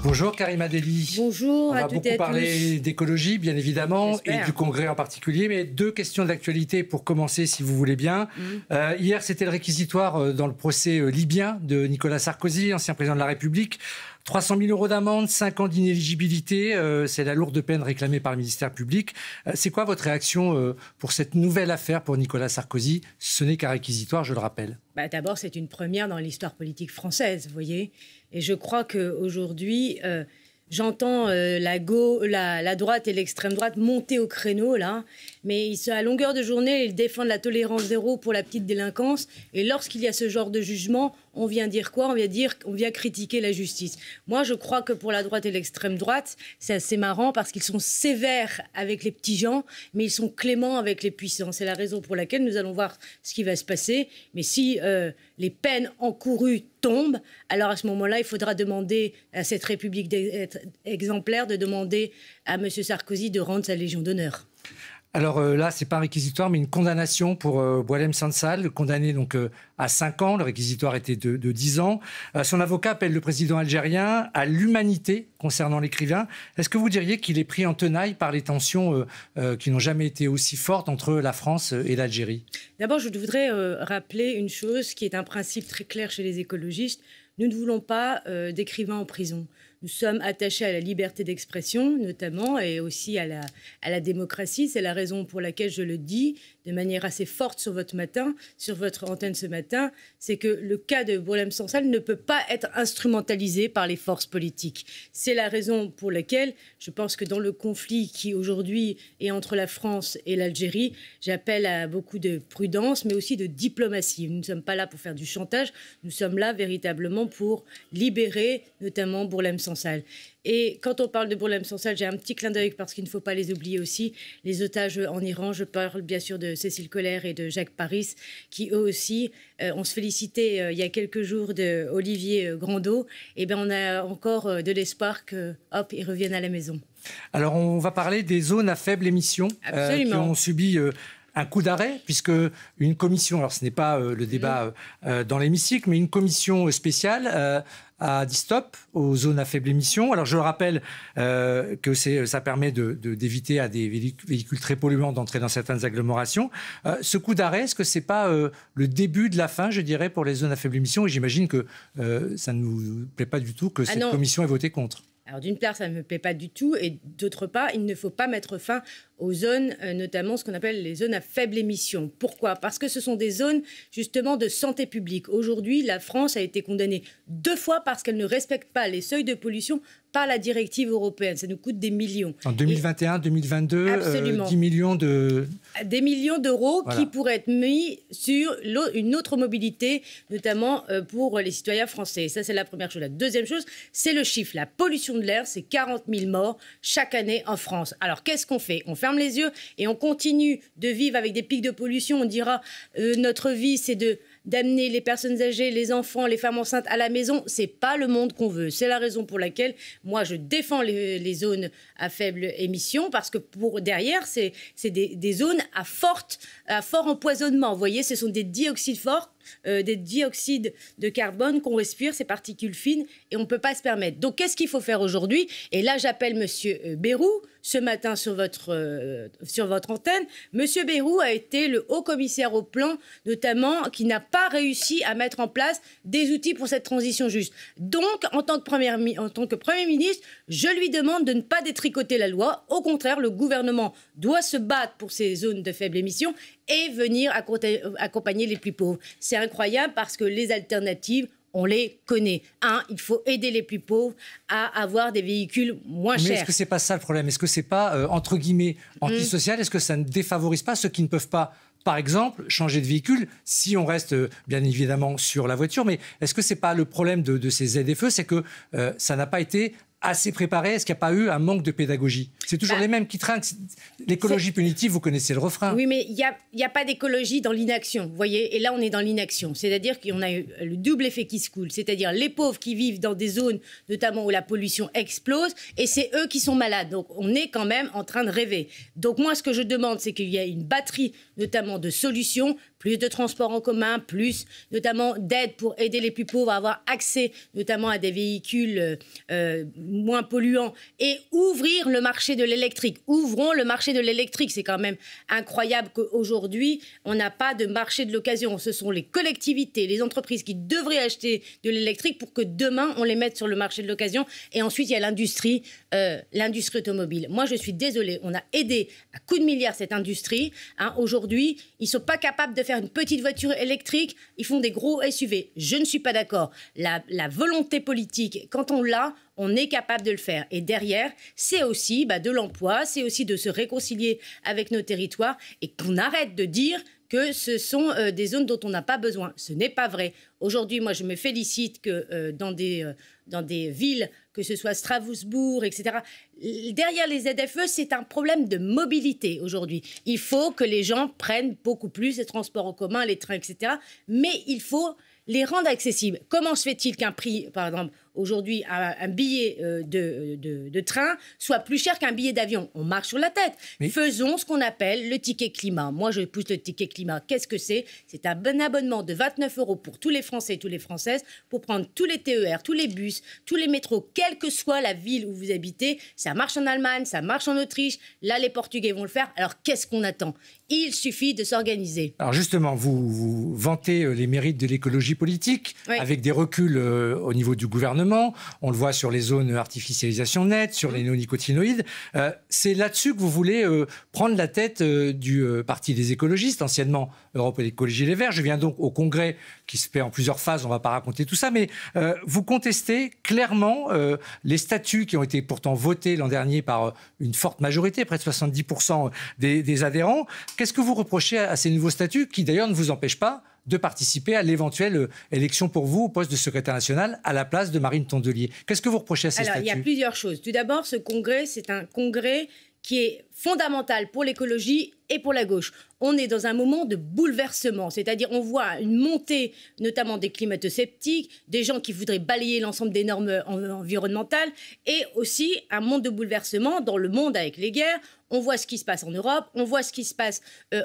Bonjour Karima Delli. Bonjour à toutes et à tous. On va beaucoup parler d'écologie, bien évidemment, et du Congrès en particulier, mais deux questions d'actualité pour commencer, si vous voulez bien. Hier, c'était le réquisitoire dans le procès libyen de Nicolas Sarkozy, ancien président de la République. 300 000 € d'amende, 5 ans d'inéligibilité, c'est la lourde peine réclamée par le ministère public. C'est quoi votre réaction pour cette nouvelle affaire pour Nicolas Sarkozy? Ce n'est qu'un réquisitoire, je le rappelle. D'abord, c'est une première dans l'histoire politique française, vous voyez. Et je crois qu'aujourd'hui, j'entends la droite et l'extrême droite monter au créneau, là. Mais à longueur de journée, ils défendent la tolérance zéro pour la petite délinquance. Et lorsqu'il y a ce genre de jugement, on vient dire quoi? On vient critiquer la justice. Moi, je crois que pour la droite et l'extrême droite, c'est assez marrant parce qu'ils sont sévères avec les petits gens, mais ils sont cléments avec les puissants. C'est la raison pour laquelle nous allons voir ce qui va se passer. Mais si les peines encourues tombent, alors à ce moment-là, il faudra demander à cette République exemplaire de demander à M. Sarkozy de rendre sa Légion d'honneur. Alors là, ce n'est pas un réquisitoire, mais une condamnation pour Boualem Sansal, condamné donc à 5 ans. Le réquisitoire était de 10 ans. Son avocat appelle le président algérien à l'humanité concernant l'écrivain. Est-ce que vous diriez qu'il est pris en tenaille par les tensions qui n'ont jamais été aussi fortes entre la France et l'Algérie? D'abord, je voudrais rappeler une chose qui est un principe très clair chez les écologistes. Nous ne voulons pas d'écrivains en prison. Nous sommes attachés à la liberté d'expression, notamment, et aussi à la démocratie. C'est la raison pour laquelle je le dis de manière assez forte sur votre antenne ce matin, c'est que le cas de Boualem Sansal ne peut pas être instrumentalisé par les forces politiques. C'est la raison pour laquelle je pense que dans le conflit qui aujourd'hui est entre la France et l'Algérie, j'appelle à beaucoup de prudence, mais aussi de diplomatie. Nous ne sommes pas là pour faire du chantage, nous sommes là véritablement pour libérer notamment Boualem Sansal. Et quand on parle de Boualem Sansal, j'ai un petit clin d'œil parce qu'il ne faut pas les oublier aussi. Les otages en Iran, je parle bien sûr de Cécile Collère et de Jacques Paris, qui eux aussi, on se félicitait il y a quelques jours d'Olivier Grandeau. Et bien on a encore de l'espoir que, hop, ils reviennent à la maison. Alors on va parler des zones à faible émission qui ont subi un coup d'arrêt, puisque une commission, alors ce n'est pas le débat dans l'hémicycle, mais une commission spéciale a dit stop aux zones à faible émission. Alors je rappelle que ça permet d'éviter à des véhicules très polluants d'entrer dans certaines agglomérations. Ce coup d'arrêt, est-ce que ce n'est pas le début de la fin, je dirais, pour les zones à faible émission? Et j'imagine que ça ne nous plaît pas du tout que cette commission ait voté contre. Alors d'une part, ça ne me plaît pas du tout, et d'autre part, il ne faut pas mettre fin aux zones, notamment ce qu'on appelle les zones à faible émission. Pourquoi? Parce que ce sont des zones justement de santé publique. Aujourd'hui, la France a été condamnée 2 fois parce qu'elle ne respecte pas les seuils de pollution par la directive européenne. Ça nous coûte des millions. En 2021, 2022, 10 millions de... Des millions d'euros qui pourraient être mis sur une autre mobilité, notamment pour les citoyens français. Ça, c'est la première chose. La deuxième chose, c'est le chiffre. La pollution de l'air, c'est 40 000 morts chaque année en France. Alors, qu'est-ce qu'on fait? On ferme les yeux et on continue de vivre avec des pics de pollution. On dira notre vie, c'est d'amener les personnes âgées, les enfants, les femmes enceintes à la maison. C'est pas le monde qu'on veut. C'est la raison pour laquelle moi je défends les zones à faible émission, parce que derrière c'est des zones à fort empoisonnement. Vous voyez, ce sont des dioxydes forts, des dioxydes de carbone qu'on respire, ces particules fines, et on ne peut pas se permettre. Donc qu'est-ce qu'il faut faire aujourd'hui? Et là j'appelle Monsieur Bayrou ce matin sur votre antenne. Monsieur Bayrou a été le haut commissaire au plan, notamment, qui n'a pas réussi à mettre en place des outils pour cette transition juste. Donc, en tant que Premier ministre, je lui demande de ne pas détricoter la loi. Au contraire, le gouvernement doit se battre pour ces zones de faible émission et venir accompagner les plus pauvres. C'est incroyable parce que les alternatives, on les connaît. Il faut aider les plus pauvres à avoir des véhicules moins chers. Mais est-ce que ce n'est pas ça le problème? Est-ce que ce n'est pas, entre guillemets, antisocial? Est-ce que ça ne défavorise pas ceux qui ne peuvent pas, par exemple, changer de véhicule, si on reste bien évidemment sur la voiture? Mais est-ce que ce n'est pas le problème de ces ZFE? C'est que ça n'a pas été assez préparé? Est-ce qu'il n'y a pas eu un manque de pédagogie? C'est toujours les mêmes qui trinquent. L'écologie punitive, vous connaissez le refrain. Oui, mais il n'y a pas d'écologie dans l'inaction, vous voyez. Et là, on est dans l'inaction. C'est-à-dire qu'on a eu le double effet qui se coule. C'est-à-dire les pauvres qui vivent dans des zones, notamment où la pollution explose, et c'est eux qui sont malades. Donc, on est quand même en train de rêver. Donc, moi, ce que je demande, c'est qu'il y ait une batterie, notamment de solutions, plus de transports en commun, plus notamment d'aide pour aider les plus pauvres à avoir accès notamment à des véhicules moins polluants et ouvrir le marché de l'électrique. Ouvrons le marché de l'électrique. C'est quand même incroyable qu'aujourd'hui, on n'a pas de marché de l'occasion. Ce sont les collectivités, les entreprises qui devraient acheter de l'électrique pour que demain, on les mette sur le marché de l'occasion. Et ensuite, il y a l'industrie automobile. Moi, je suis désolée. On a aidé à coups de milliards cette industrie. Aujourd'hui, ils ne sont pas capables de faire une petite voiture électrique. Ils font des gros SUV. Je ne suis pas d'accord. La volonté politique, quand on l'a, on est capable de le faire. Et derrière, c'est aussi de l'emploi, c'est aussi de se réconcilier avec nos territoires et qu'on arrête de dire que ce sont des zones dont on n'a pas besoin. Ce n'est pas vrai. Aujourd'hui, moi, je me félicite que dans des villes, que ce soit Strasbourg, etc., derrière les ZFE, c'est un problème de mobilité aujourd'hui. Il faut que les gens prennent beaucoup plus les transports en commun, les trains, etc., mais il faut les rendre accessibles. Comment se fait-il qu'un prix, par exemple, aujourd'hui, un billet de train soit plus cher qu'un billet d'avion? On marche sur la tête. Mais faisons ce qu'on appelle le ticket climat. Moi, je pousse le ticket climat. Qu'est-ce que c'est? C'est un abonnement de 29 € pour tous les Français et toutes les Françaises pour prendre tous les TER, tous les bus, tous les métros, quelle que soit la ville où vous habitez. Ça marche en Allemagne, ça marche en Autriche. Là, les Portugais vont le faire. Alors, qu'est-ce qu'on attend? Il suffit de s'organiser. Alors justement, vous vantez les mérites de l'écologie politique, oui, avec des reculs au niveau du gouvernement. On le voit sur les zones artificialisation nette, sur les néonicotinoïdes. C'est là-dessus que vous voulez prendre la tête du Parti des écologistes, anciennement Europe Écologie Les Verts. Je viens donc au congrès qui se fait en plusieurs phases, on ne va pas raconter tout ça, mais vous contestez clairement les statuts qui ont été pourtant votés l'an dernier par une forte majorité, près de 70% des adhérents. Qu'est-ce que vous reprochez à ces nouveaux statuts qui d'ailleurs ne vous empêchent pas de participer à l'éventuelle élection pour vous au poste de secrétaire national à la place de Marine Tondelier? Qu'est-ce que vous reprochez à ces statuts? Il y a plusieurs choses. Tout d'abord, ce congrès, c'est un congrès qui est fondamental pour l'écologie et pour la gauche. On est dans un moment de bouleversement, c'est-à-dire on voit une montée notamment des climato-sceptiques, des gens qui voudraient balayer l'ensemble des normes environnementales et aussi un monde de bouleversement dans le monde avec les guerres. On voit ce qui se passe en Europe, on voit ce qui se passe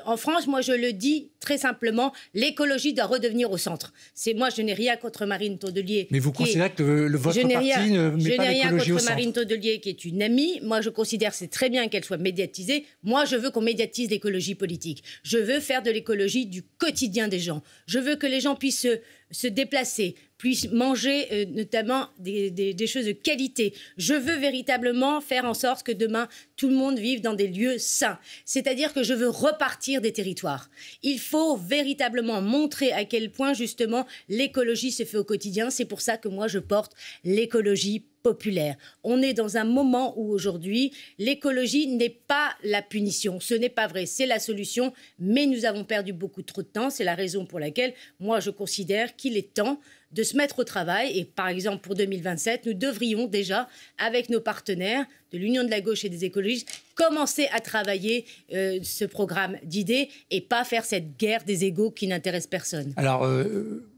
en France. Moi, je le dis très simplement, l'écologie doit redevenir au centre. Moi, je n'ai rien contre Marine Tondelier. Mais vous considérez que votre parti ne met pas l'écologie au centre? Je n'ai rien contre Marine Tondelier, qui est une amie. Moi, je considère que c'est très bien qu'elle soit médiatisée. Moi, je veux qu'on médiatise l'écologie politique. Je veux faire de l'écologie du quotidien des gens. Je veux que les gens puissent se déplacer, puissent manger notamment des choses de qualité. Je veux véritablement faire en sorte que demain, tout le monde vive dans des lieux sains. C'est-à-dire que je veux repartir des territoires. Il faut véritablement montrer à quel point, justement, l'écologie se fait au quotidien. C'est pour ça que moi, je porte l'écologie populaire. On est dans un moment où aujourd'hui, l'écologie n'est pas la punition. Ce n'est pas vrai, c'est la solution, mais nous avons perdu beaucoup trop de temps. C'est la raison pour laquelle, moi, je considère qu'il est temps de se mettre au travail. Et par exemple, pour 2027, nous devrions déjà, avec nos partenaires de l'Union de la gauche et des écologistes, commencer à travailler ce programme d'idées et pas faire cette guerre des égos qui n'intéresse personne. Alors,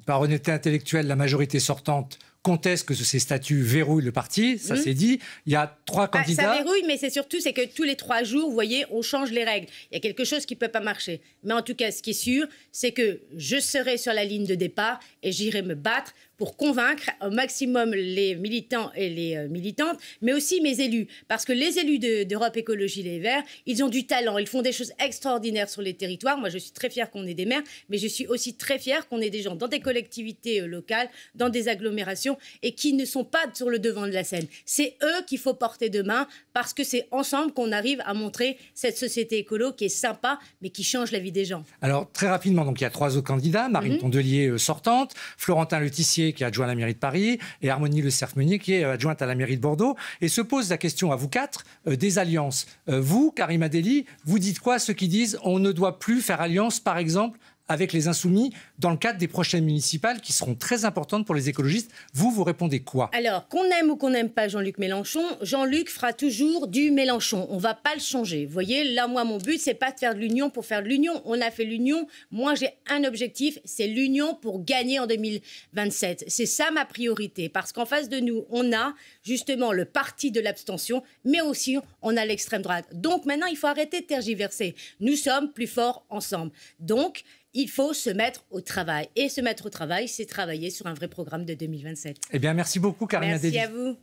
par honnêteté intellectuelle, la majorité sortante conteste que ces statuts verrouillent le parti, ça c'est dit. Il y a 3 candidats. Ça verrouille, mais c'est surtout que tous les 3 jours, vous voyez, on change les règles. Il y a quelque chose qui ne peut pas marcher. Mais en tout cas, ce qui est sûr, c'est que je serai sur la ligne de départ et j'irai me battre pour convaincre au maximum les militants et les militantes, mais aussi mes élus. Parce que les élus d'Europe Écologie Les Verts, ils ont du talent, ils font des choses extraordinaires sur les territoires. Moi, je suis très fière qu'on ait des maires, mais je suis aussi très fière qu'on ait des gens dans des collectivités locales, dans des agglomérations, et qui ne sont pas sur le devant de la scène. C'est eux qu'il faut porter demain, parce que c'est ensemble qu'on arrive à montrer cette société écolo qui est sympa, mais qui change la vie des gens. Alors, très rapidement, donc, il y a 3 autres candidats. Marine Tondelier, sortante, Florentin Letissier, qui est adjoint à la mairie de Paris, et Harmonie Le Cerf-Meunier, qui est adjointe à la mairie de Bordeaux. Et se pose la question à vous 4 des alliances. Vous, Karima Delli, vous dites quoi à ceux qui disent on ne doit plus faire alliance, par exemple, avec les Insoumis dans le cadre des prochaines municipales qui seront très importantes pour les écologistes? Vous répondez quoi? Alors, qu'on aime ou qu'on n'aime pas Jean-Luc Mélenchon, Jean-Luc fera toujours du Mélenchon. On ne va pas le changer. Vous voyez, là, moi, mon but, c'est pas de faire de l'union pour faire de l'union. On a fait l'union. Moi, j'ai un objectif, c'est l'union pour gagner en 2027. C'est ça ma priorité. Parce qu'en face de nous, on a justement le parti de l'abstention, mais aussi on a l'extrême droite. Donc maintenant, il faut arrêter de tergiverser. Nous sommes plus forts ensemble. Donc, il faut se mettre au travail. Et se mettre au travail, c'est travailler sur un vrai programme de 2027. Eh bien, merci beaucoup, Karima Delli. Merci à vous.